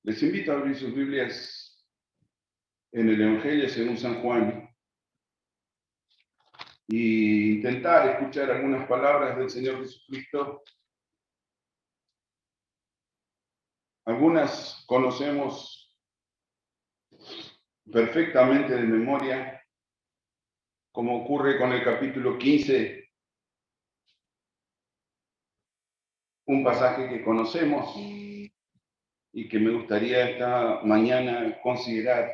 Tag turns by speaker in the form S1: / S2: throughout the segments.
S1: Les invito a abrir sus Biblias en el Evangelio según San Juan y intentar escuchar algunas palabras del Señor Jesucristo. Algunas conocemos perfectamente de memoria, como ocurre con el capítulo 15, un pasaje que conocemos y que me gustaría esta mañana considerar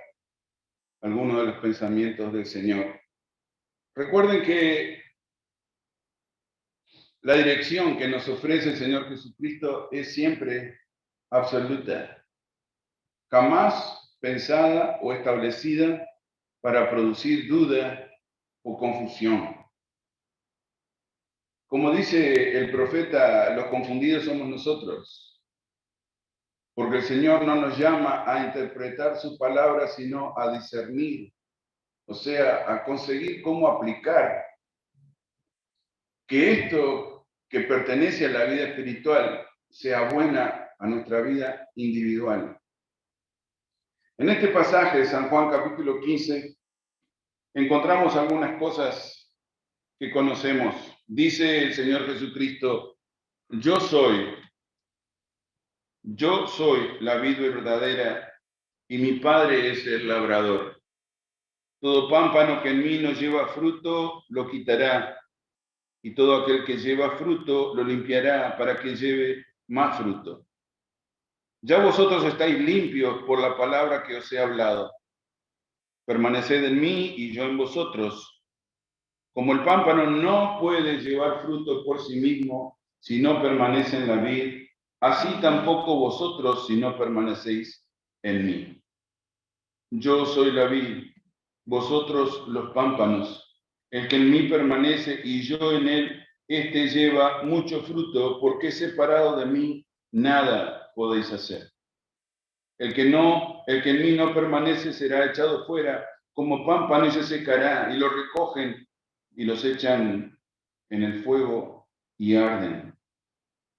S1: algunos de los pensamientos del Señor. Recuerden que la dirección que nos ofrece el Señor Jesucristo es siempre absoluta, jamás pensada o establecida para producir duda o confusión. Como dice el profeta, los confundidos somos nosotros, porque el Señor no nos llama a interpretar su palabra, sino a discernir, o sea, a conseguir cómo aplicar que esto que pertenece a la vida espiritual sea buena a nuestra vida individual. En este pasaje de San Juan capítulo 15 encontramos algunas cosas que conocemos. Dice el Señor Jesucristo: yo soy la vid verdadera y mi Padre es el labrador. Todo pámpano que en mí no lleva fruto lo quitará, y todo aquel que lleva fruto lo limpiará para que lleve más fruto. Ya vosotros estáis limpios por la palabra que os he hablado. Permaneced en mí y yo en vosotros. Como el pámpano no puede llevar fruto por sí mismo si no permanece en la vid, así tampoco vosotros si no permanecéis en mí. Yo soy la vid, vosotros los pámpanos. El que en mí permanece y yo en él, éste lleva mucho fruto, porque separado de mí nada podéis hacer. El que en mí no permanece será echado fuera como pámpano y se secará, y lo recogen y los echan en el fuego y arden.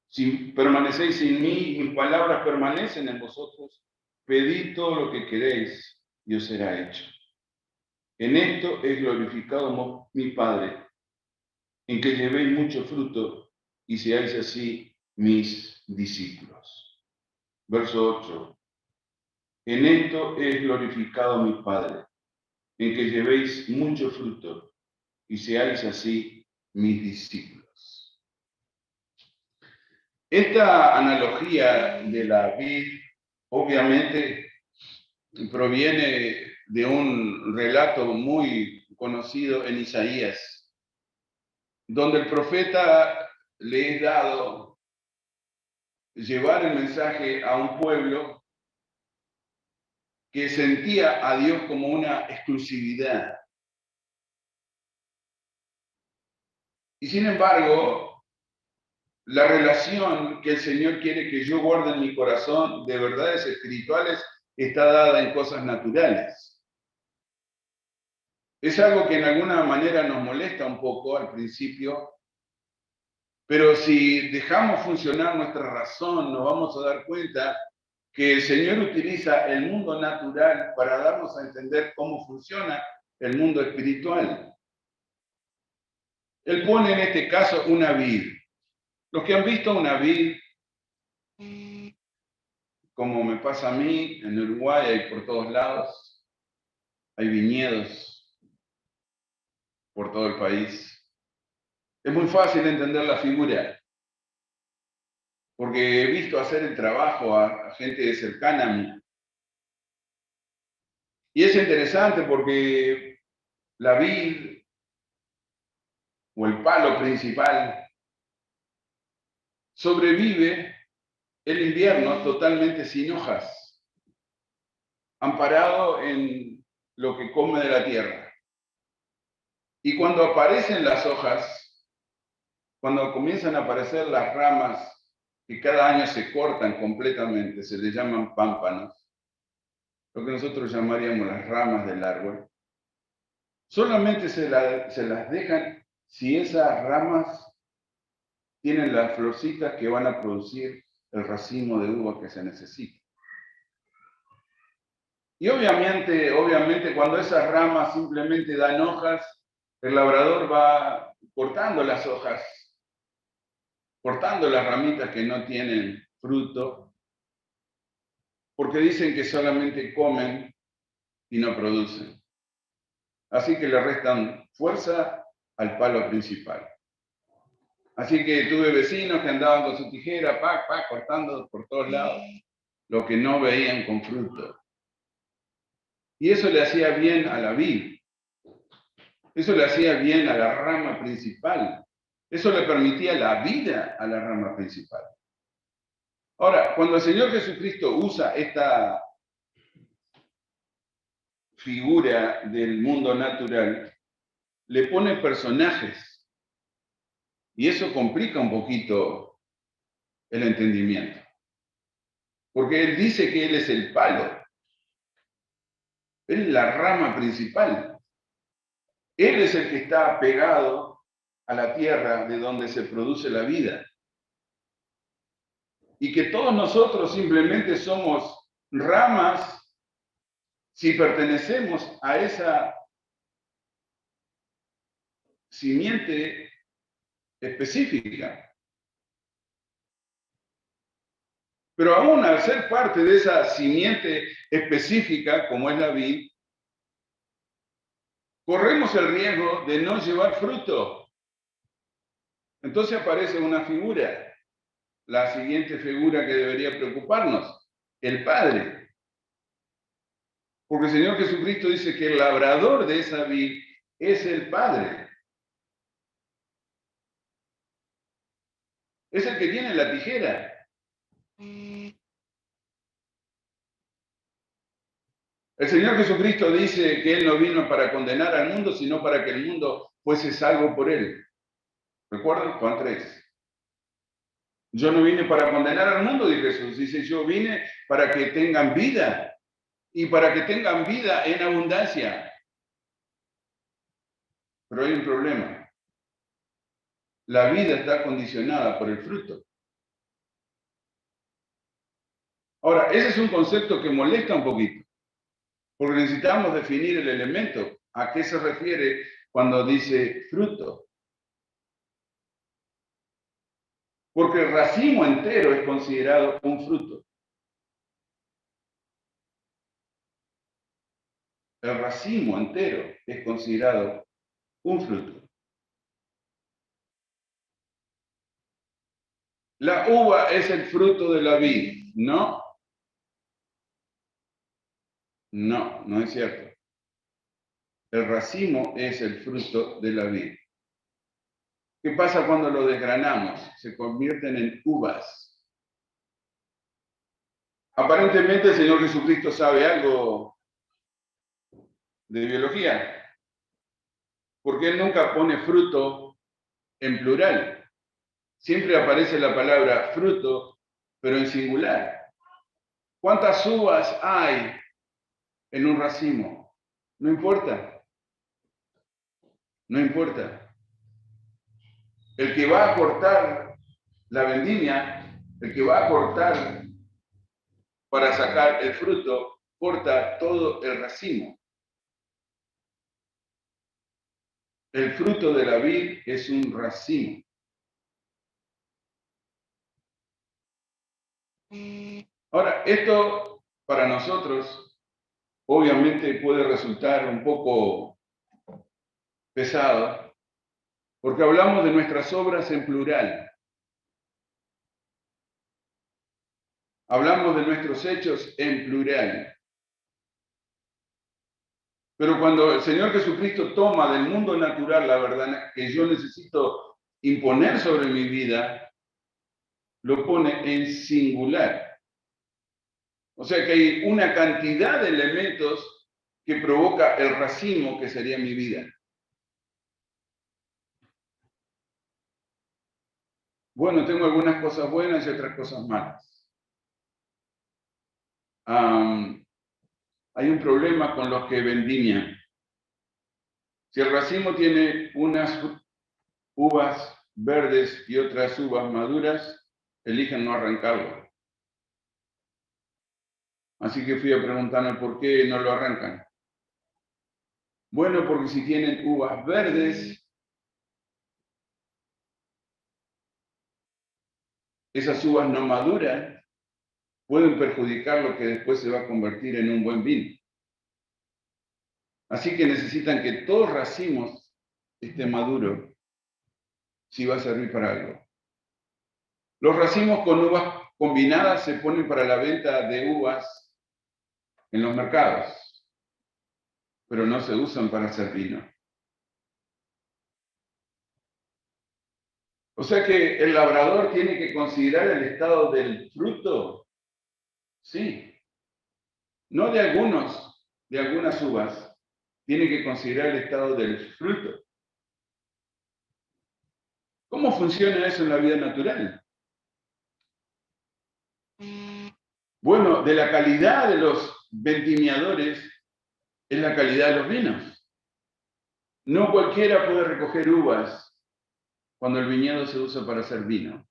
S1: Si permanecéis en mí, mis palabras permanecen en vosotros, pedid todo lo que queréis y os será hecho. En esto es glorificado mi Padre, en que llevéis mucho fruto y seáis así mis discípulos. Verso 8. En esto es glorificado mi Padre, en que llevéis mucho fruto y seáis así mis discípulos. Esta analogía de la vid obviamente proviene de un relato muy conocido en Isaías, donde el profeta le es dado llevar el mensaje a un pueblo que sentía a Dios como una exclusividad. Y sin embargo, la relación que el Señor quiere que yo guarde en mi corazón de verdades espirituales está dada en cosas naturales. Es algo que en alguna manera nos molesta un poco al principio, pero si dejamos funcionar nuestra razón, nos vamos a dar cuenta que el Señor utiliza el mundo natural para darnos a entender cómo funciona el mundo espiritual. Él pone en este caso una vid. Los que han visto una vid, como me pasa a mí, en Uruguay hay por todos lados, hay viñedos por todo el país. Es muy fácil entender la figura, porque he visto hacer el trabajo a gente cercana a mí. Y es interesante porque la vid o el palo principal sobrevive el invierno totalmente sin hojas, amparado en lo que come de la tierra. Y cuando aparecen las hojas, cuando comienzan a aparecer las ramas que cada año se cortan completamente, se les llaman pámpanos, lo que nosotros llamaríamos las ramas del árbol, solamente se las dejan si esas ramas tienen las florcitas que van a producir el racimo de uva que se necesita. Y obviamente cuando esas ramas simplemente dan hojas, el labrador va cortando las hojas, cortando las ramitas que no tienen fruto, porque dicen que solamente comen y no producen. Así que le restan fuerza al palo principal. Así que tuve vecinos que andaban con su tijera, cortando por todos lados lo que no veían con fruto. Y eso le hacía bien a la vid. Eso le hacía bien a la rama principal. Eso le permitía la vida a la rama principal. Ahora, cuando el Señor Jesucristo usa esta figura del mundo natural, le pone personajes. Y eso complica un poquito el entendimiento. Porque Él dice que Él es el palo. Él es la rama principal. Él es el que está pegado a la tierra de donde se produce la vida. Y que todos nosotros simplemente somos ramas si pertenecemos a esa simiente específica. Pero aún al ser parte de esa simiente específica, como es la vid, corremos el riesgo de no llevar fruto. Entonces aparece una figura, la siguiente figura que debería preocuparnos, el Padre. Porque el Señor Jesucristo dice que el labrador de esa vid es el Padre. Es el que tiene la tijera. El Señor Jesucristo dice que Él no vino para condenar al mundo, sino para que el mundo fuese salvo por Él. ¿Recuerdan? Juan 3. Yo no vine para condenar al mundo, dice Jesús. Dice, yo vine para que tengan vida y para que tengan vida en abundancia. Pero hay un problema. La vida está condicionada por el fruto. Ahora, ese es un concepto que molesta un poquito, porque necesitamos definir el elemento. ¿A qué se refiere cuando dice fruto? Porque el racimo entero es considerado un fruto. El racimo entero es considerado un fruto. La uva es el fruto de la vid, ¿no? No, no es cierto. El racimo es el fruto de la vid. ¿Qué pasa cuando lo desgranamos? Se convierten en uvas. Aparentemente el Señor Jesucristo sabe algo de biología, porque Él nunca pone fruto en plural. Siempre aparece la palabra fruto, pero en singular. ¿Cuántas uvas hay en un racimo? No importa. No importa. El que va a cortar la vendimia, el que va a cortar para sacar el fruto, corta todo el racimo. El fruto de la vid es un racimo. Ahora, esto para nosotros obviamente puede resultar un poco pesado, porque hablamos de nuestras obras en plural. Hablamos de nuestros hechos en plural. Pero cuando el Señor Jesucristo toma del mundo natural la verdad que yo necesito imponer sobre mi vida, lo pone en singular. O sea que hay una cantidad de elementos que provoca el racimo que sería mi vida. Bueno, tengo algunas cosas buenas y otras cosas malas. Hay un problema con los que vendimian. Si el racimo tiene unas uvas verdes y otras uvas maduras, elijan no arrancarlo. Así que fui a preguntarme por qué no lo arrancan. Bueno, porque si tienen uvas verdes, esas uvas no maduran, pueden perjudicar lo que después se va a convertir en un buen vino. Así que necesitan que todo racimos esté maduro si va a servir para algo. Los racimos con uvas combinadas se ponen para la venta de uvas en los mercados, pero no se usan para hacer vino. O sea que el labrador tiene que considerar el estado del fruto, sí, no de algunas uvas, tiene que considerar el estado del fruto. ¿Cómo funciona eso en la vida natural? Bueno, de la calidad de los vendimiadores es la calidad de los vinos. No cualquiera puede recoger uvas cuando el viñedo se usa para hacer vino.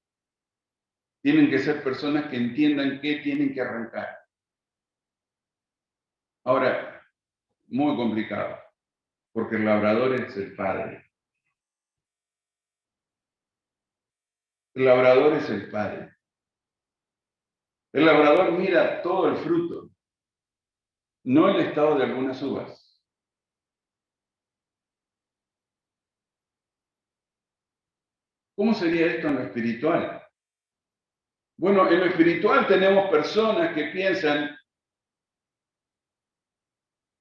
S1: Tienen que ser personas que entiendan qué tienen que arrancar. Ahora, muy complicado, porque el labrador es el padre. El labrador es el padre. El labrador mira todo el fruto, no el estado de algunas uvas. ¿Cómo sería esto en lo espiritual? Bueno, en lo espiritual tenemos personas que piensan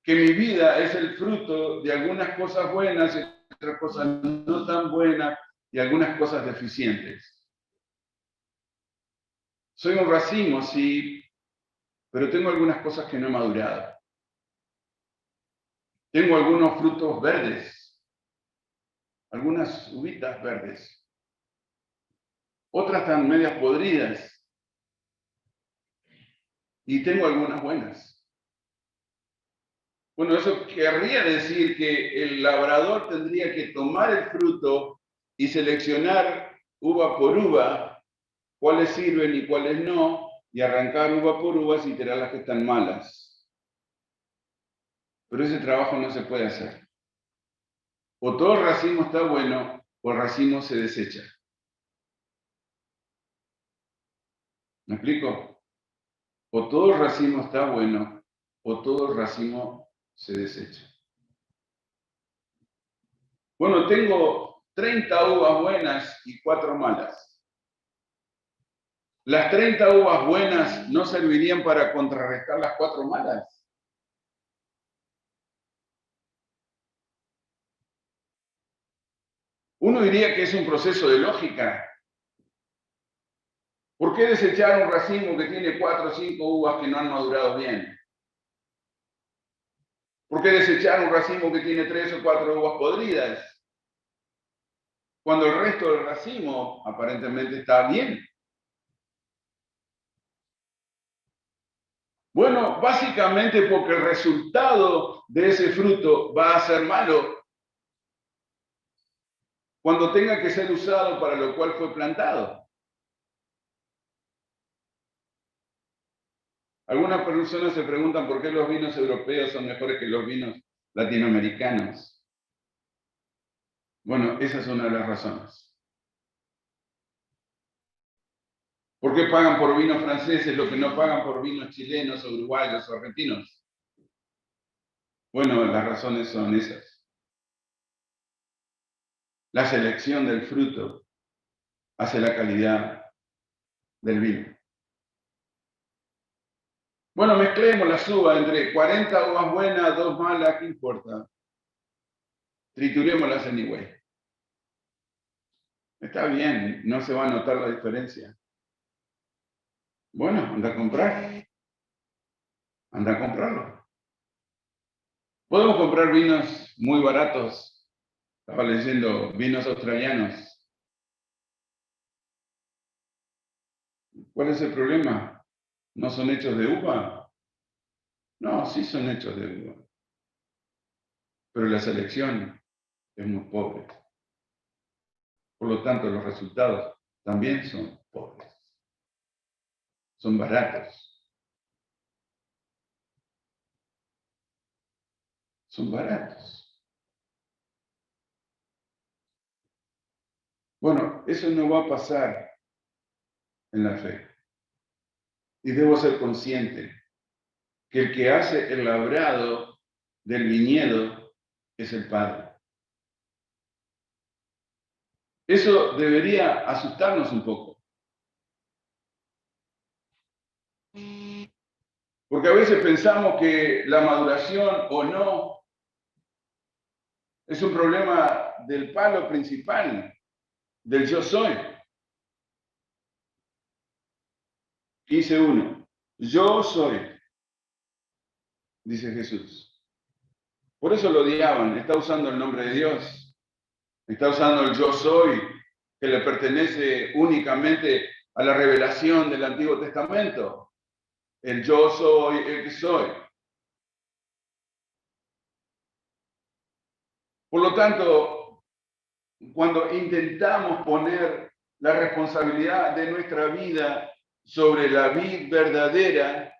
S1: que mi vida es el fruto de algunas cosas buenas y otras cosas no tan buenas y algunas cosas deficientes. Soy un racimo, sí, pero tengo algunas cosas que no he madurado. Tengo algunos frutos verdes, algunas uvitas verdes. Otras están medias podridas y tengo algunas buenas. Bueno, eso querría decir que el labrador tendría que tomar el fruto y seleccionar uva por uva cuáles sirven y cuáles no, y arrancar uva por uva y tirar las que están malas. Pero ese trabajo no se puede hacer. O todo el racimo está bueno, o el racimo se desecha. ¿Me explico? O todo el racimo está bueno, o todo el racimo se desecha. Bueno, tengo 30 uvas buenas y 4 malas. ¿Las 30 uvas buenas no servirían para contrarrestar las 4 malas? Uno diría que es un proceso de lógica. ¿Por qué desechar un racimo que tiene 4 o 5 uvas que no han madurado bien? ¿Por qué desechar un racimo que tiene 3 o 4 uvas podridas? Cuando el resto del racimo aparentemente está bien. Bueno, básicamente porque el resultado de ese fruto va a ser malo cuando tenga que ser usado para lo cual fue plantado. Algunas personas se preguntan por qué los vinos europeos son mejores que los vinos latinoamericanos. Bueno, esa es una de las razones. ¿Por qué pagan por vinos franceses lo que no pagan por vinos chilenos, o uruguayos o argentinos? Bueno, las razones son esas. La selección del fruto hace la calidad del vino. Bueno, mezclemos las uvas entre 40 uvas buenas, 2 malas, ¿qué importa? Triturémoslas anyway. Está bien, no se va a notar la diferencia. Bueno, anda a comprar. Anda a comprarlo. Podemos comprar vinos muy baratos. Estaba leyendo vinos australianos. ¿Cuál es el problema? ¿No son hechos de uva? No, sí son hechos de uva. Pero la selección es muy pobre. Por lo tanto, los resultados también son pobres. Son baratos. son baratos. Bueno, eso no va a pasar en la fe. Y debo ser consciente que el que hace el labrado del viñedo es el Padre. Eso debería asustarnos un poco. Porque a veces pensamos que la maduración o no es un problema del palo principal, del yo soy. 15:1. Yo soy, dice Jesús. Por eso lo odiaban. Está usando el nombre de Dios. Está usando el yo soy, que le pertenece únicamente a la revelación del Antiguo Testamento. El yo soy, el que soy. Por lo tanto, cuando intentamos poner la responsabilidad de nuestra vida sobre la vid verdadera,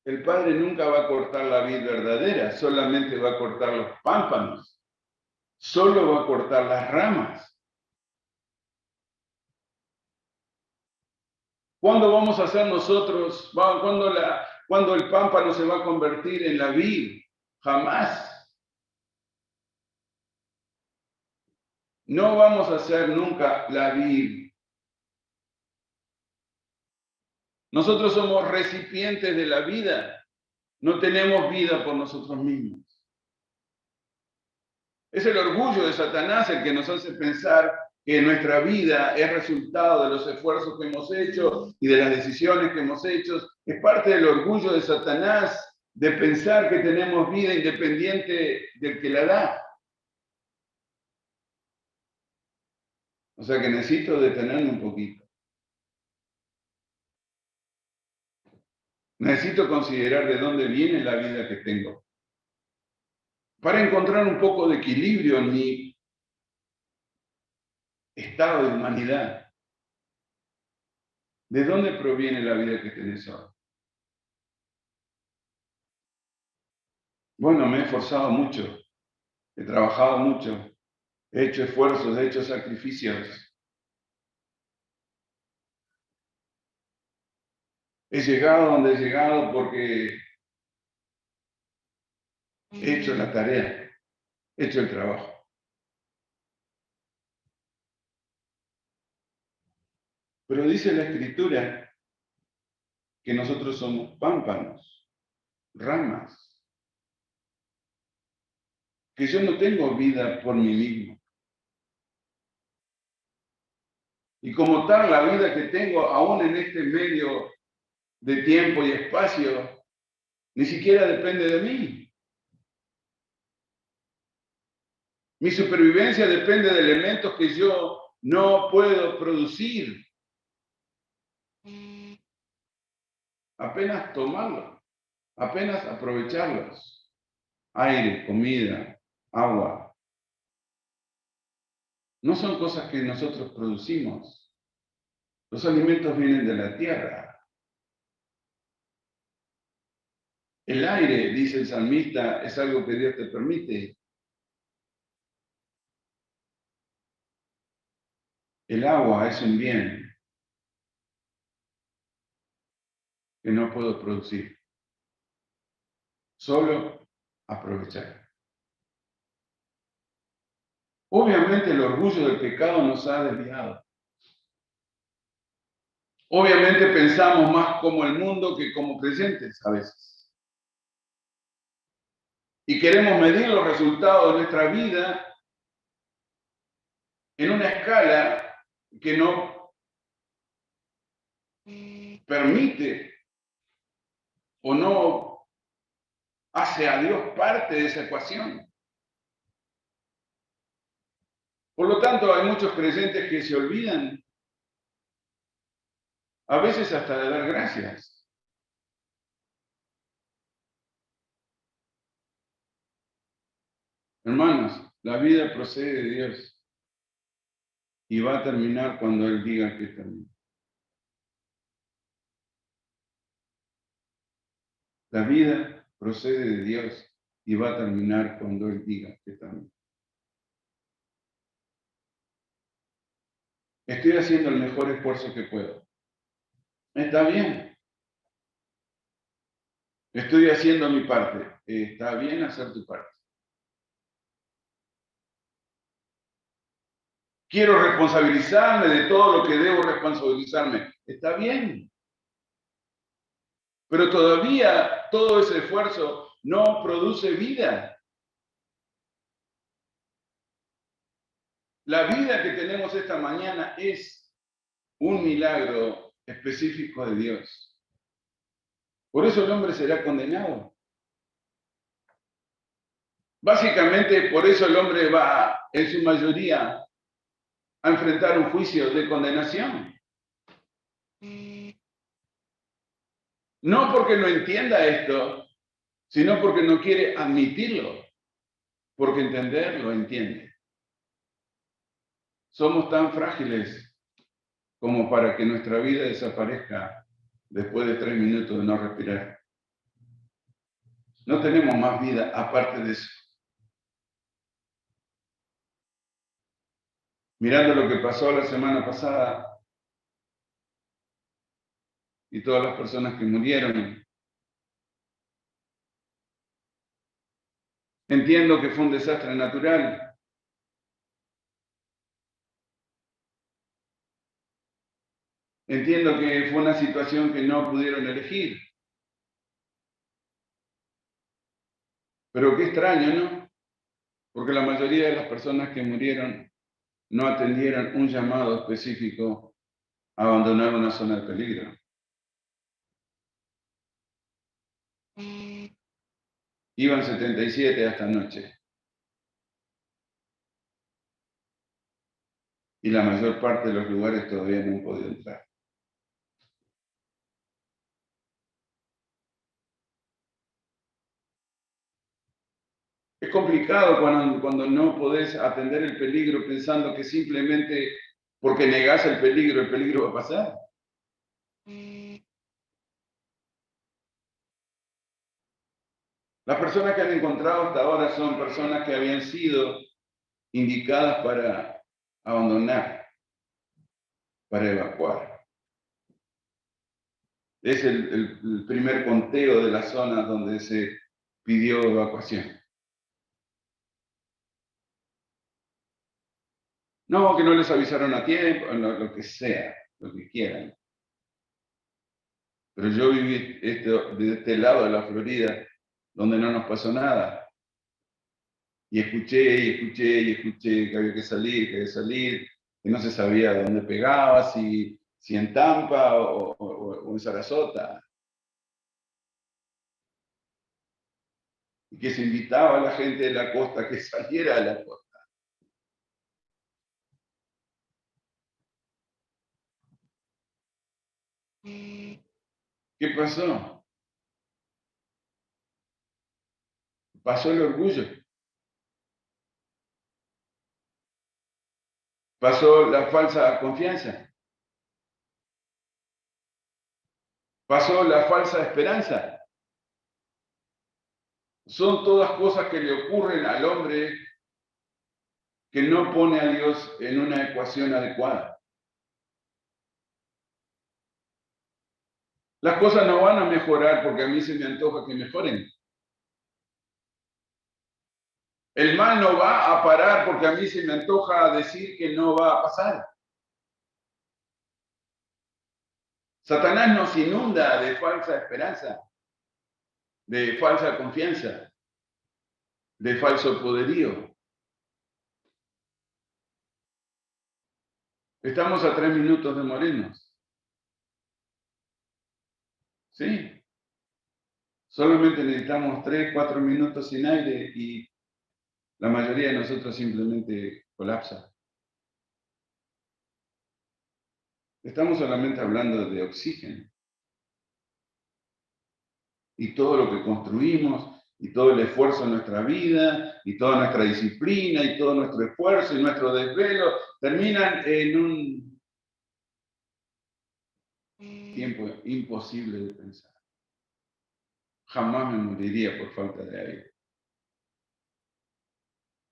S1: el Padre nunca va a cortar la vid verdadera, solamente va a cortar los pámpanos, solo va a cortar las ramas. ¿Cuándo vamos a ser nosotros? ¿Cuándo el pámpano se va a convertir en la vid? Jamás. No vamos a ser nunca la vid. Nosotros somos recipientes de la vida. No tenemos vida por nosotros mismos. Es el orgullo de Satanás el que nos hace pensar que nuestra vida es resultado de los esfuerzos que hemos hecho y de las decisiones que hemos hecho. Es parte del orgullo de Satanás de pensar que tenemos vida independiente del que la da. O sea que necesito detenerme un poquito. Necesito considerar de dónde viene la vida que tengo. Para encontrar un poco de equilibrio en mi estado de humanidad. ¿De dónde proviene la vida que tenés hoy? Bueno, me he esforzado mucho, he trabajado mucho, he hecho esfuerzos, he hecho sacrificios. He llegado donde he llegado porque he hecho la tarea, he hecho el trabajo. Pero dice la Escritura que nosotros somos pámpanos, ramas, que yo no tengo vida por mí mismo. Y como tal, la vida que tengo, aún en este medio de tiempo y espacio, ni siquiera depende de mí. Mi supervivencia depende de elementos que yo no puedo producir. Apenas tomarlos, apenas aprovecharlos. Aire, comida, agua. No son cosas que nosotros producimos. Los alimentos vienen de la tierra. El aire, dice el salmista, es algo que Dios te permite. El agua es un bien que no puedo producir. Solo aprovechar. Obviamente el orgullo del pecado nos ha desviado. Obviamente pensamos más como el mundo que como creyentes a veces. Y queremos medir los resultados de nuestra vida en una escala que no permite o no hace a Dios parte de esa ecuación. Por lo tanto, hay muchos creyentes que se olvidan, a veces hasta de dar gracias. Hermanos, la vida procede de Dios y va a terminar cuando Él diga que termine. La vida procede de Dios y va a terminar cuando Él diga que termine. Estoy haciendo el mejor esfuerzo que puedo. Está bien. Estoy haciendo mi parte. Está bien hacer tu parte. Quiero responsabilizarme de todo lo que debo responsabilizarme. Está bien. Pero todavía todo ese esfuerzo no produce vida. La vida que tenemos esta mañana es un milagro específico de Dios. Por eso el hombre será condenado. Básicamente, por eso el hombre va, en su mayoría, a enfrentar un juicio de condenación. No porque no entienda esto, sino porque no quiere admitirlo, porque entenderlo entiende. Somos tan frágiles como para que nuestra vida desaparezca después de 3 minutos de no respirar. No tenemos más vida aparte de eso. Mirando lo que pasó la semana pasada y todas las personas que murieron, entiendo que fue un desastre natural. Entiendo que fue una situación que no pudieron elegir. Pero qué extraño, ¿no? Porque la mayoría de las personas que murieron no atendieron un llamado específico a abandonar una zona de peligro. Iban 77 hasta anoche. Y la mayor parte de los lugares todavía no han podido entrar. Es complicado cuando no podés atender el peligro pensando que simplemente porque negás el peligro va a pasar. Las personas que han encontrado hasta ahora son personas que habían sido indicadas para abandonar, para evacuar. Es el primer conteo de las zonas donde se pidió evacuación. No, que no les avisaron a tiempo, lo que sea, lo que quieran. Pero yo viví de este lado de la Florida, donde no nos pasó nada. Y escuché que había que salir, que no se sabía dónde pegaba, si en Tampa o en Sarasota. Y que se invitaba a la gente de la costa que saliera de la costa. ¿Qué pasó? Pasó el orgullo. Pasó la falsa confianza. Pasó la falsa esperanza. Son todas cosas que le ocurren al hombre que no pone a Dios en una ecuación adecuada. Las cosas no van a mejorar porque a mí se me antoja que mejoren. El mal no va a parar porque a mí se me antoja decir que no va a pasar. Satanás nos inunda de falsa esperanza, de falsa confianza, de falso poderío. Estamos a 3 minutos de morirnos. ¿Sí? Solamente necesitamos 3, 4 minutos sin aire y la mayoría de nosotros simplemente colapsa. Estamos solamente hablando de oxígeno. Y todo lo que construimos, y todo el esfuerzo en nuestra vida, y toda nuestra disciplina, y todo nuestro esfuerzo, y nuestro desvelo, terminan en un tiempo imposible de pensar. jamás me moriría por falta de aire.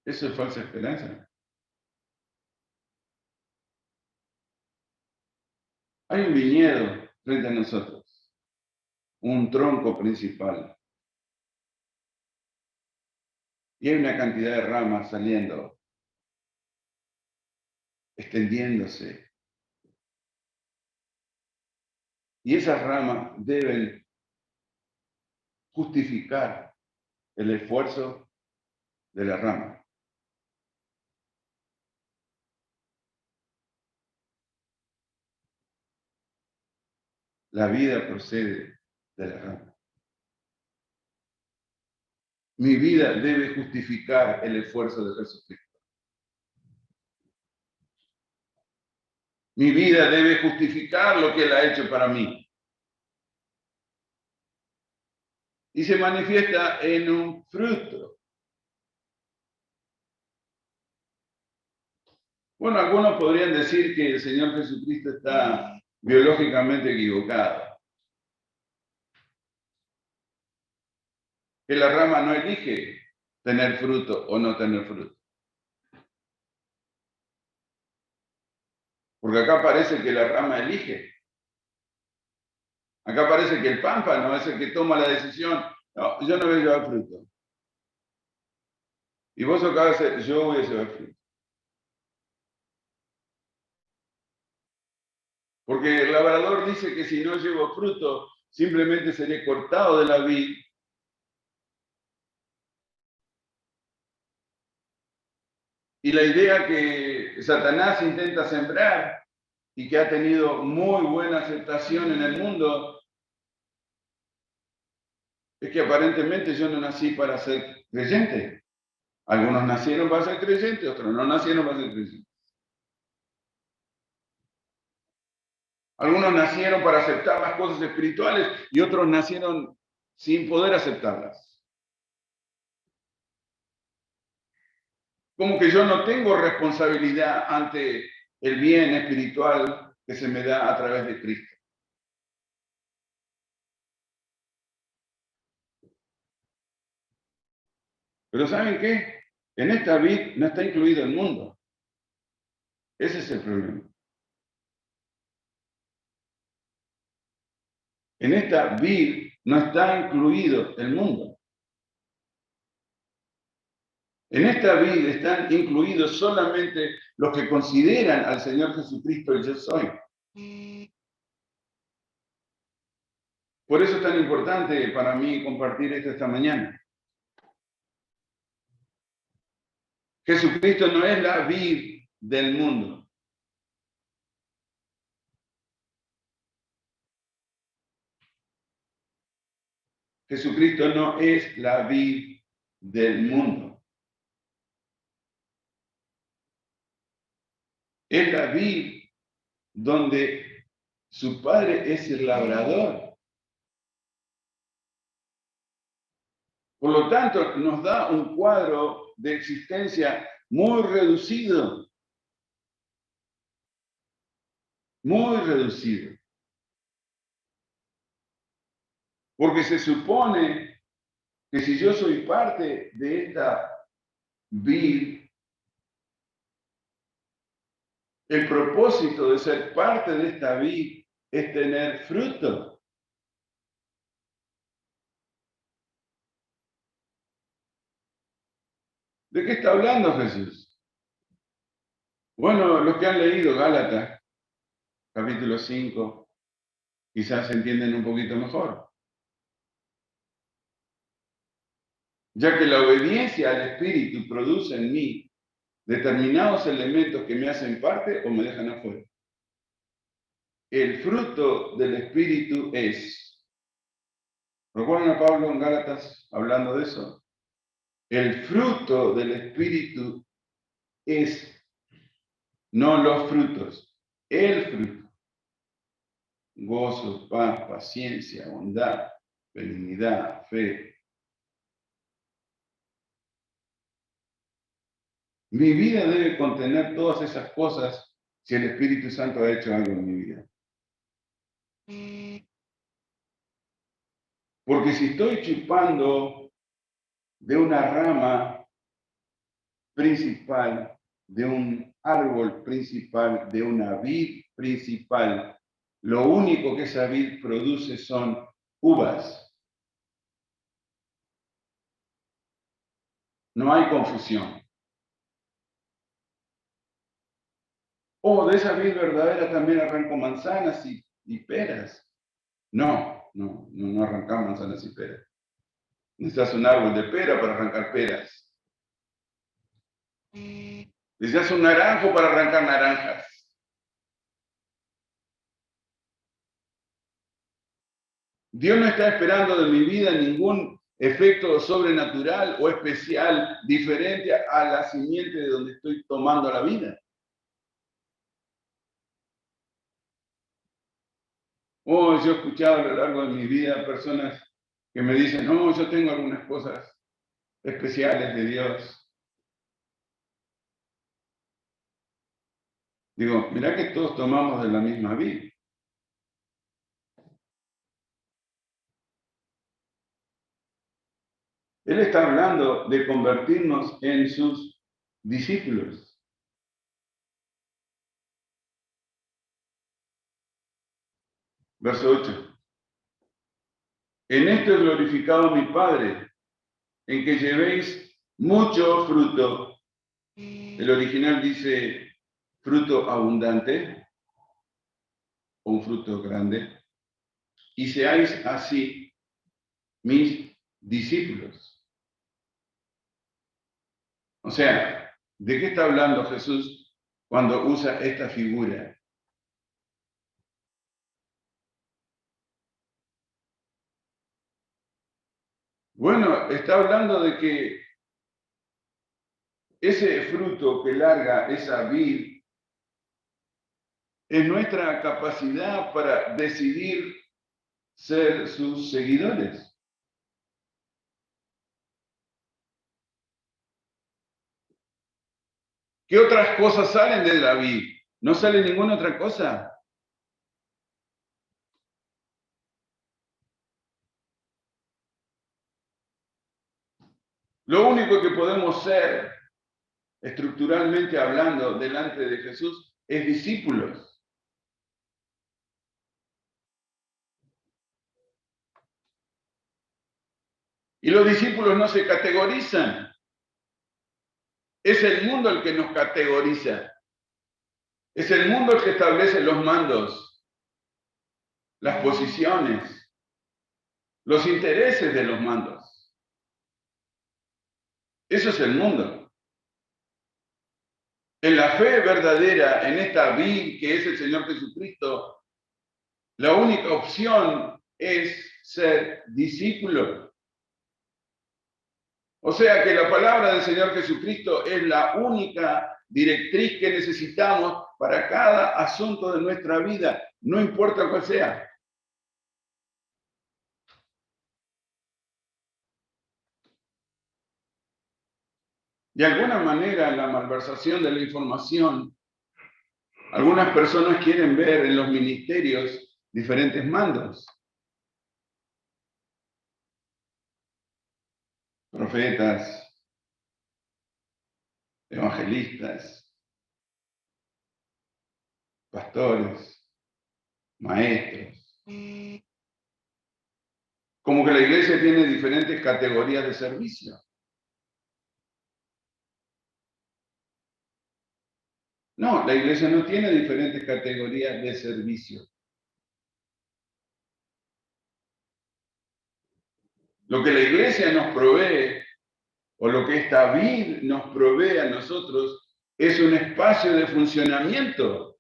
S1: Eso es falsa esperanza. Hay un viñedo frente a nosotros, un tronco principal, y hay una cantidad de ramas saliendo, extendiéndose. Y esas ramas deben justificar el esfuerzo de la rama. La vida procede de la rama. Mi vida debe justificar el esfuerzo de Jesucristo. Mi vida debe justificar lo que Él ha hecho para mí. Y se manifiesta en un fruto. Bueno, algunos podrían decir que el Señor Jesucristo está biológicamente equivocado. Que la rama no elige tener fruto o no tener fruto. Porque acá parece que la rama elige. Acá parece que el pámpano es el que toma la decisión. No, yo no voy a llevar fruto. Y vos acá decís, yo voy a llevar fruto. Porque el labrador dice que si no llevo fruto, simplemente seré cortado de la vid. Y la idea que Satanás intenta sembrar y que ha tenido muy buena aceptación en el mundo es que aparentemente yo no nací para ser creyente. Algunos nacieron para ser creyentes, otros no nacieron para ser creyentes. Algunos nacieron para aceptar las cosas espirituales y otros nacieron sin poder aceptarlas. Como que yo no tengo responsabilidad ante el bien espiritual que se me da a través de Cristo. Pero ¿saben qué? En esta vid no está incluido el mundo. Ese es el problema. En esta vid no está incluido el mundo. En esta vid están incluidos solamente los que consideran al Señor Jesucristo el yo soy. Por eso es tan importante para mí compartir esto esta mañana. Jesucristo no es la vid del mundo. Jesucristo no es la vid del mundo. Es la vid donde su padre es el labrador. Por lo tanto, nos da un cuadro de existencia muy reducido. Muy reducido. Porque se supone que si yo soy parte de esta vid, el propósito de ser parte de esta vid es tener fruto. ¿De qué está hablando Jesús? Bueno, los que han leído Gálatas, capítulo 5, quizás entienden un poquito mejor. Ya que la obediencia al Espíritu produce en mí determinados elementos que me hacen parte o me dejan afuera. El fruto del Espíritu es, ¿recuerdan a Pablo en Gálatas hablando de eso? El fruto del Espíritu es, no los frutos, el fruto. Gozo, paz, paciencia, bondad, benignidad, fe. Mi vida debe contener todas esas cosas si el Espíritu Santo ha hecho algo en mi vida. Porque si estoy chupando de una rama principal, de un árbol principal, de una vid principal, lo único que esa vid produce son uvas. No hay confusión. O de esa vid verdadera también arranco manzanas y peras. No arrancamos manzanas y peras. Necesitas un árbol de pera para arrancar peras. Necesitas un naranjo para arrancar naranjas. Dios no está esperando de mi vida ningún efecto sobrenatural o especial diferente a la simiente de donde estoy tomando la vida. Yo he escuchado a lo largo de mi vida personas que me dicen, no, yo tengo algunas cosas especiales de Dios. Digo, mirá que todos tomamos de la misma vid. Él está hablando de convertirnos en sus discípulos. Verso 8. En esto es glorificado mi Padre, en que llevéis mucho fruto. El original dice fruto abundante, o un fruto grande, y seáis así mis discípulos. O sea, ¿de qué está hablando Jesús cuando usa esta figura? Bueno, está hablando de que ese fruto que larga esa vid es nuestra capacidad para decidir ser sus seguidores. ¿Qué otras cosas salen de la vid? ¿No sale ninguna otra cosa? Lo único que podemos ser, estructuralmente hablando, delante de Jesús, es discípulos. Y los discípulos no se categorizan. Es el mundo el que nos categoriza. Es el mundo el que establece los mandos, las posiciones, los intereses de los mandos. Eso es el mundo. En la fe verdadera, en esta vid que es el Señor Jesucristo, la única opción es ser discípulo. O sea que la palabra del Señor Jesucristo es la única directriz que necesitamos para cada asunto de nuestra vida, no importa cuál sea. De alguna manera, la malversación de la información, algunas personas quieren ver en los ministerios diferentes mandos. Profetas, evangelistas, pastores, maestros. Como que la iglesia tiene diferentes categorías de servicio. No, la iglesia no tiene diferentes categorías de servicio. Lo que la iglesia nos provee, o lo que esta vid nos provee a nosotros, es un espacio de funcionamiento.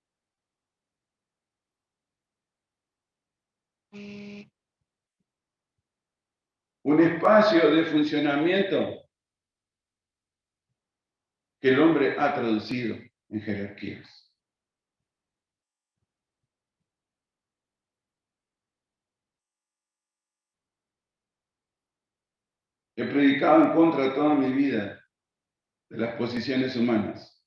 S1: Un espacio de funcionamiento que el hombre ha traducido en jerarquías. He predicado en contra toda mi vida de las posiciones humanas.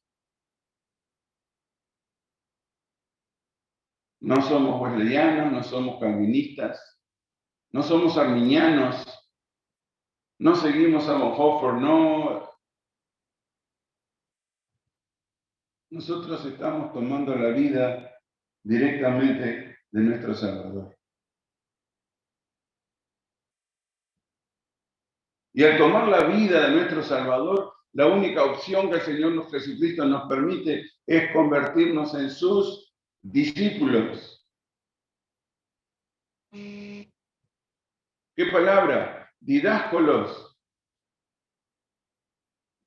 S1: No somos wesleyanos, no somos calvinistas, No somos arminianos, no seguimos a Bonhoeffer, no. Nosotros estamos tomando la vida directamente de nuestro Salvador. Y al tomar la vida de nuestro Salvador, la única opción que el Señor Jesucristo nos permite es convertirnos en sus discípulos. ¿Qué palabra? Didáscolos.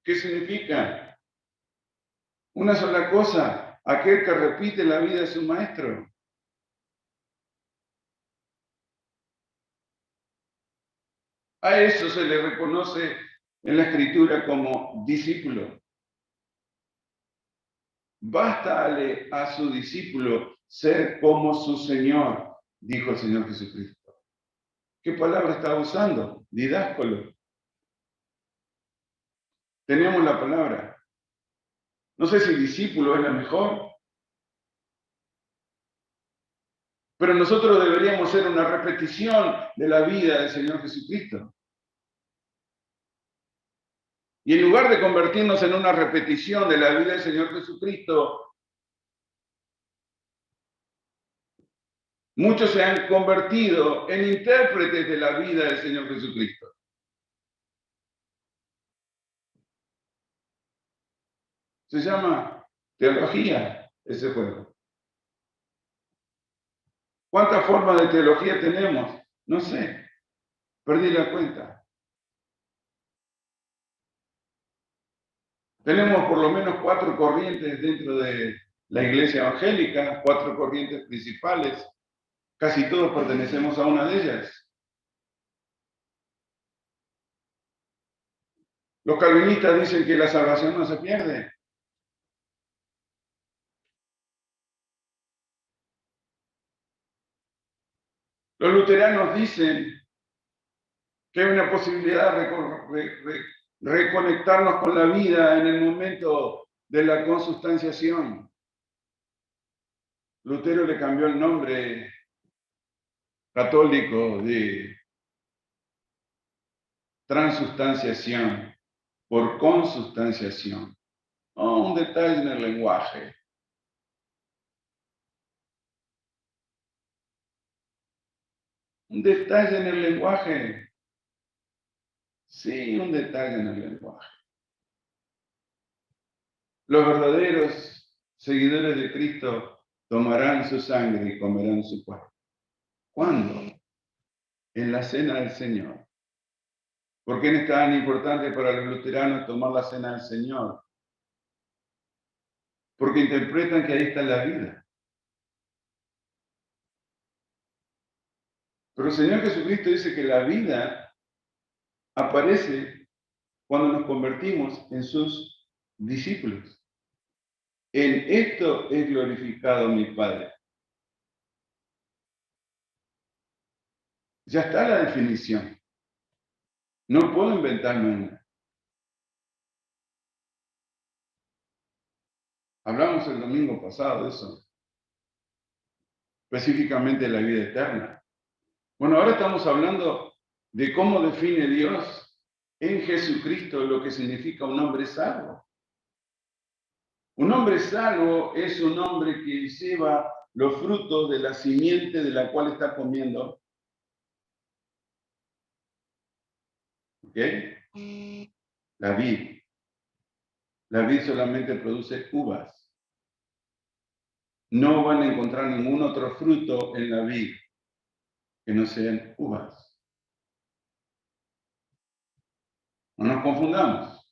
S1: ¿Qué significa? Una sola cosa, aquel que repite la vida de su maestro. A eso se le reconoce en la Escritura como discípulo. Bástale a su discípulo ser como su Señor, dijo el Señor Jesucristo. ¿Qué palabra está usando? Didáscolo. Tenemos la palabra. No sé si discípulo es la mejor, pero nosotros deberíamos ser una repetición de la vida del Señor Jesucristo. Y en lugar de convertirnos en una repetición de la vida del Señor Jesucristo, muchos se han convertido en intérpretes de la vida del Señor Jesucristo. Se llama teología ese juego. ¿Cuántas formas de teología tenemos? No sé, perdí la cuenta. Tenemos por lo menos 4 corrientes dentro de la iglesia evangélica, 4 corrientes principales. Casi todos pertenecemos a una de ellas. Los calvinistas dicen que la salvación no se pierde. Los luteranos dicen que hay una posibilidad de reconectarnos con la vida en el momento de la consustanciación. Lutero le cambió el nombre católico de transustanciación por consustanciación. Oh, un detalle en el lenguaje. Un detalle en el lenguaje. Sí, un detalle en el lenguaje. Los verdaderos seguidores de Cristo tomarán su sangre y comerán su cuerpo. ¿Cuándo? En la cena del Señor. ¿Por qué no es tan importante para los luteranos tomar la cena del Señor? Porque interpretan que ahí está la vida. Pero el Señor Jesucristo dice que la vida aparece cuando nos convertimos en sus discípulos. En esto es glorificado mi Padre. Ya está la definición. No puedo inventarme una. Hablamos el domingo pasado de eso. Específicamente de la vida eterna. Bueno, ahora estamos hablando de cómo define Dios en Jesucristo lo que significa un hombre salvo. Un hombre salvo es un hombre que lleva los frutos de la simiente de la cual está comiendo. ¿Ok? La vid. La vid solamente produce uvas. No van a encontrar ningún otro fruto en la vid que no sean uvas. No nos confundamos.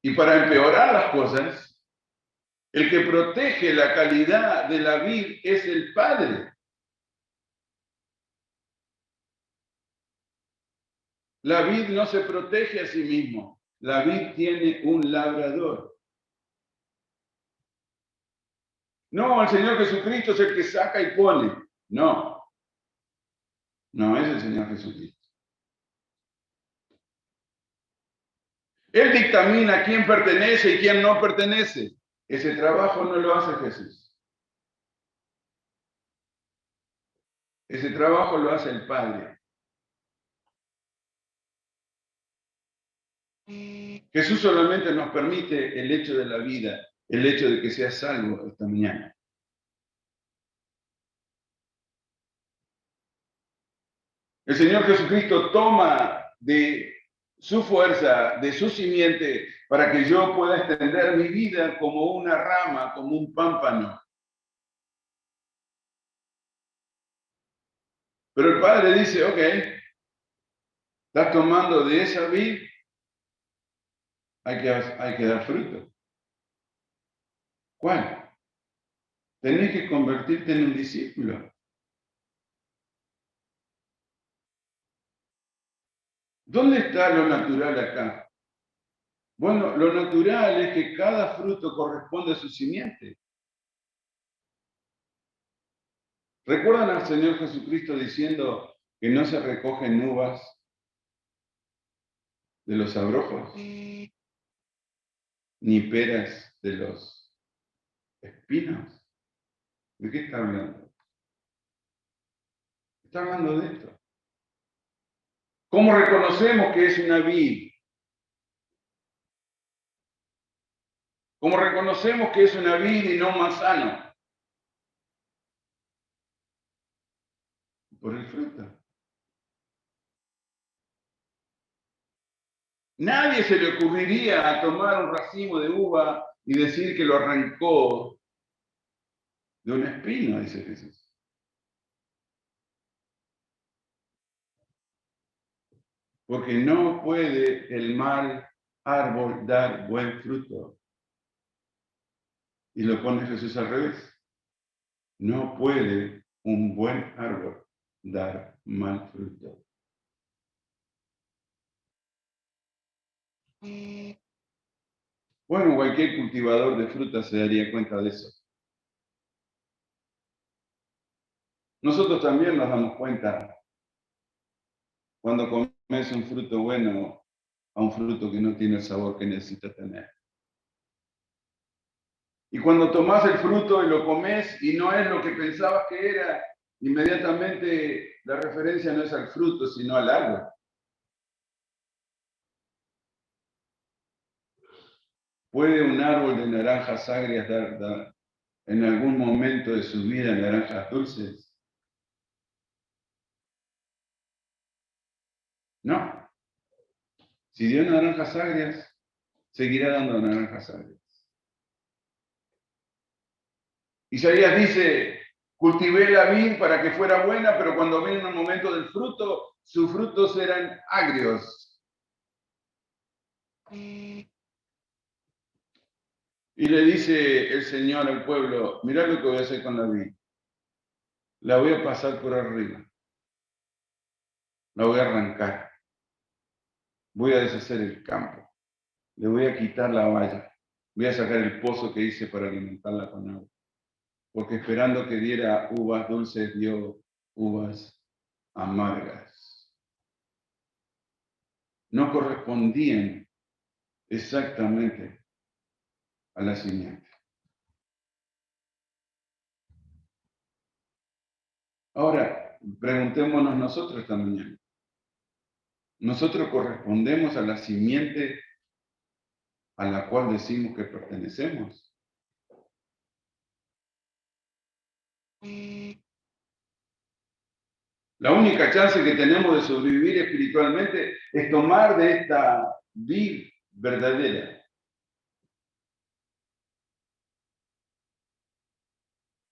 S1: Y para empeorar las cosas, el que protege la calidad de la vid es el Padre. La vid no se protege a sí mismo. La vid tiene un labrador. No, el Señor Jesucristo es el que saca y pone. No. No es el Señor Jesucristo. Él dictamina quién pertenece y quién no pertenece. Ese trabajo no lo hace Jesús. Ese trabajo lo hace el Padre. Jesús solamente nos permite el hecho de la vida, el hecho de que seas salvo esta mañana. El Señor Jesucristo toma de su fuerza, de su simiente, para que yo pueda extender mi vida como una rama, como un pámpano. Pero el Padre dice, ok, estás tomando de esa vid, hay que dar fruto. ¿Cuál? Tenés que convertirte en un discípulo. ¿Dónde está lo natural acá? Bueno, lo natural es que cada fruto corresponde a su simiente. ¿Recuerdan al Señor Jesucristo diciendo que no se recogen uvas de los abrojos, ni peras de los espinos? ¿De qué está hablando? Está hablando de esto. ¿Cómo reconocemos que es una vid? ¿Cómo reconocemos que es una vid y no manzano? Por el fruto. Nadie se le ocurriría a tomar un racimo de uva y decir que lo arrancó de un espino, dice Jesús. Porque no puede el mal árbol dar buen fruto. Y lo pone Jesús al revés. No puede un buen árbol dar mal fruto. Bueno, cualquier cultivador de frutas se daría cuenta de eso. Nosotros también nos damos cuenta cuando comes un fruto bueno a un fruto que no tiene el sabor que necesita tener. Y cuando tomás el fruto y lo comes y no es lo que pensabas que era, inmediatamente la referencia no es al fruto, sino al árbol. ¿Puede un árbol de naranjas agrias dar en algún momento de su vida naranjas dulces? No. Si dio naranjas agrias, seguirá dando naranjas agrias. Isaías dice, cultivé la vid para que fuera buena, pero cuando vino el momento del fruto, sus frutos eran agrios. Y le dice el Señor al pueblo, mirá lo que voy a hacer con la vid. La voy a pasar por arriba. La voy a arrancar. Voy a deshacer el campo. Le voy a quitar la valla. Voy a sacar el pozo que hice para alimentarla con agua. Porque esperando que diera uvas dulces, dio uvas amargas. No correspondían exactamente a la simiente. Ahora, preguntémonos nosotros esta mañana. ¿Nosotros correspondemos a la simiente a la cual decimos que pertenecemos? La única chance que tenemos de sobrevivir espiritualmente es tomar de esta vid verdadera.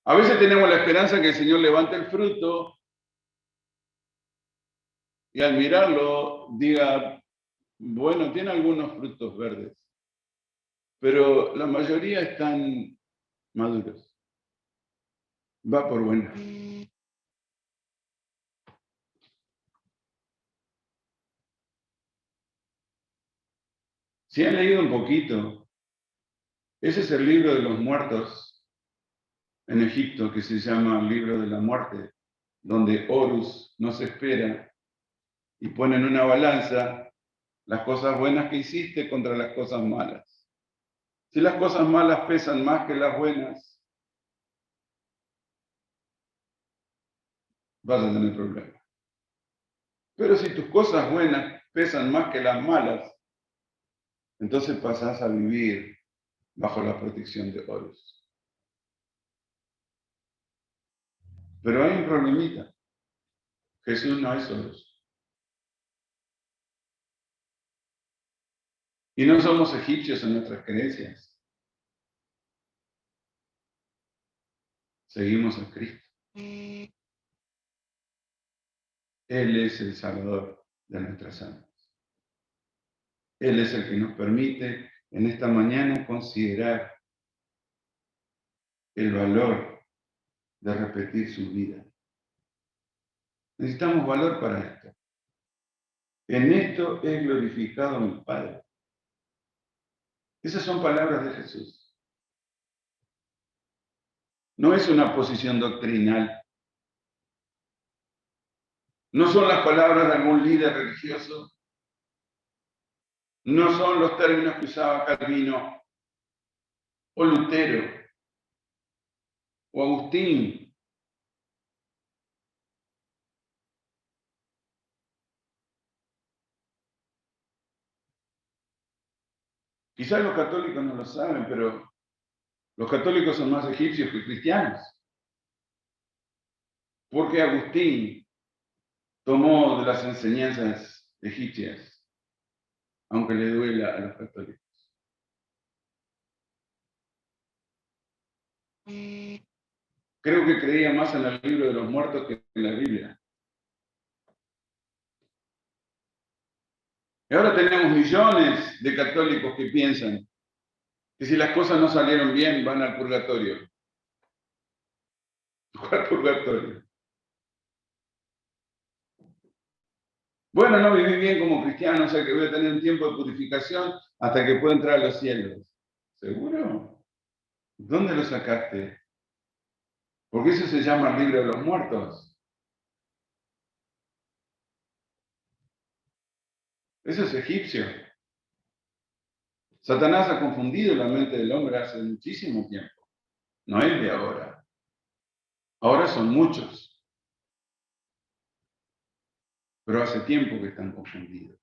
S1: A veces tenemos la esperanza que el Señor levante el fruto y al mirarlo diga, bueno, tiene algunos frutos verdes, pero la mayoría están maduros. Va por buena. Si han leído un poquito, ese es el libro de los muertos en Egipto, que se llama el libro de la muerte, donde Horus nos espera y pone en una balanza las cosas buenas que hiciste contra las cosas malas. Si las cosas malas pesan más que las buenas, vas a tener problemas. Pero si tus cosas buenas pesan más que las malas, entonces pasás a vivir bajo la protección de Horus. Pero hay un problemita. Jesús no es Horus. Y no somos egipcios en nuestras creencias. Seguimos a Cristo. Él es el Salvador de nuestras almas. Él es el que nos permite en esta mañana considerar el valor de repetir su vida. Necesitamos valor para esto. En esto es glorificado mi Padre. Esas son palabras de Jesús. No es una posición doctrinal. No son las palabras de algún líder religioso. No son los términos que usaba Calvino o Lutero o Agustín. Quizás los católicos no lo saben, pero los católicos son más egipcios que cristianos. Porque Agustín tomó de las enseñanzas egipcias, aunque le duela a los católicos. Creo que creía más en el libro de los muertos que en la Biblia. Y ahora tenemos millones de católicos que piensan que si las cosas no salieron bien van al purgatorio. ¿Cuál purgatorio? Bueno, no viví bien como cristiano, o sea que voy a tener un tiempo de purificación hasta que pueda entrar a los cielos. ¿Seguro? ¿Dónde lo sacaste? Porque eso se llama el libro de los muertos. Eso es egipcio. Satanás ha confundido la mente del hombre hace muchísimo tiempo. No es de ahora. Ahora son muchos. Pero hace tiempo que están confundidos.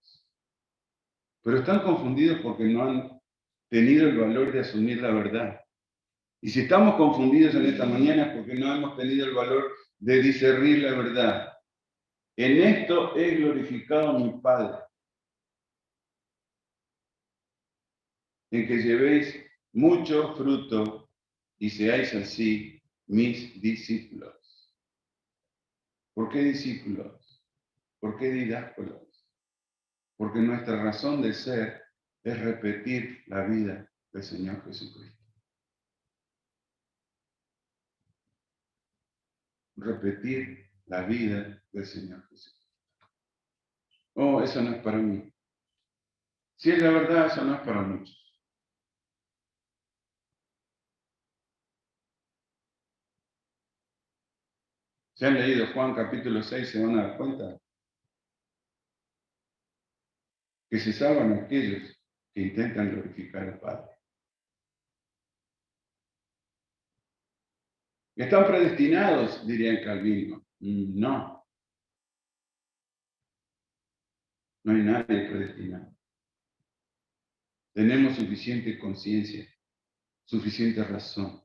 S1: Pero están confundidos porque no han tenido el valor de asumir la verdad. Y si estamos confundidos en esta mañana es porque no hemos tenido el valor de discernir la verdad. En esto he glorificado a mi Padre, en que llevéis mucho fruto y seáis así mis discípulos. ¿Por qué discípulos? ¿Por qué didácolos? Porque nuestra razón de ser es repetir la vida del Señor Jesucristo. Repetir la vida del Señor Jesucristo. Oh, eso no es para mí. Si es la verdad, eso no es para muchos. Si han leído Juan capítulo 6, se van a dar cuenta que se salvan aquellos que intentan glorificar al Padre. ¿Están predestinados? Diría el Calvino. No. No hay nadie predestinado. Tenemos suficiente conciencia, suficiente razón,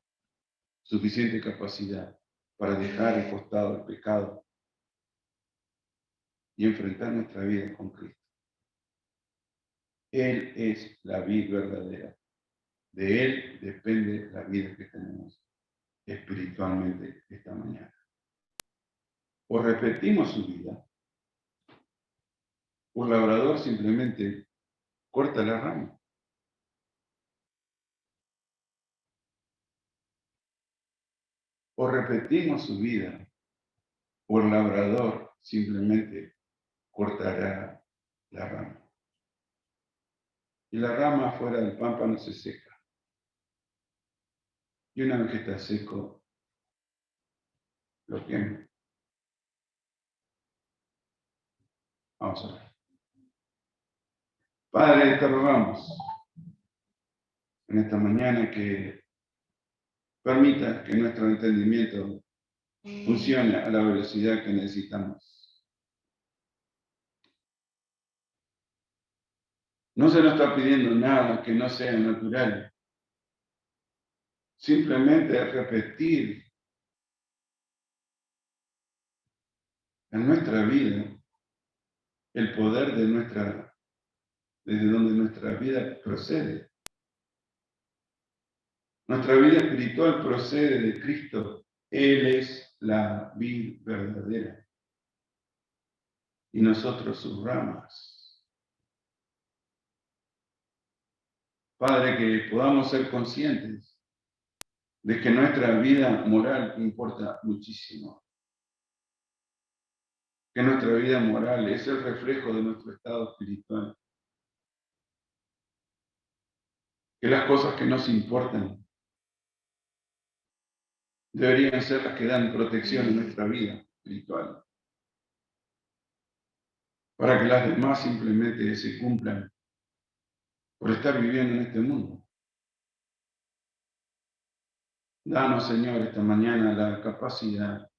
S1: suficiente capacidad para dejar al costado el pecado y enfrentar nuestra vida con Cristo. Él es la vida verdadera. De Él depende la vida que tenemos espiritualmente esta mañana. O repetimos su vida, o el labrador simplemente corta la rama. O repetimos su vida, o el labrador simplemente cortará la rama. Y la rama fuera del pámpano se seca. Y una vez que está seco, lo quema. Vamos a ver. Padre, te rogamos en esta mañana que permita que nuestro entendimiento funcione a la velocidad que necesitamos. No se nos está pidiendo nada que no sea natural. Simplemente repetir en nuestra vida el poder desde donde nuestra vida procede. Nuestra vida espiritual procede de Cristo. Él es la vid verdadera y nosotros sus ramas. Padre, que podamos ser conscientes de que nuestra vida moral importa muchísimo. Que nuestra vida moral es el reflejo de nuestro estado espiritual. Que las cosas que nos importan deberían ser las que dan protección en nuestra vida espiritual. Para que las demás simplemente se cumplan por estar viviendo en este mundo. Danos, Señor, esta mañana la capacidad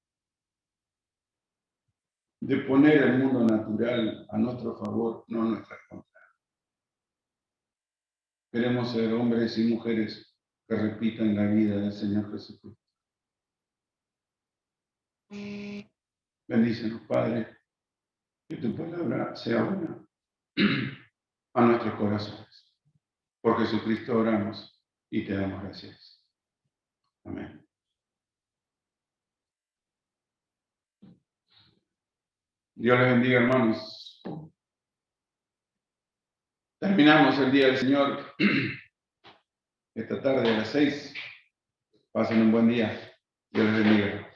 S1: de poner el mundo natural a nuestro favor, no a nuestra contra. Queremos ser hombres y mujeres que repitan la vida del Señor Jesucristo. Bendícenos, Padre, que tu palabra sea buena a nuestros corazones. Por Jesucristo oramos y te damos gracias. Amén. Dios les bendiga, hermanos. Terminamos el día del Señor esta tarde a las 6. Pasen un buen día. Dios les bendiga.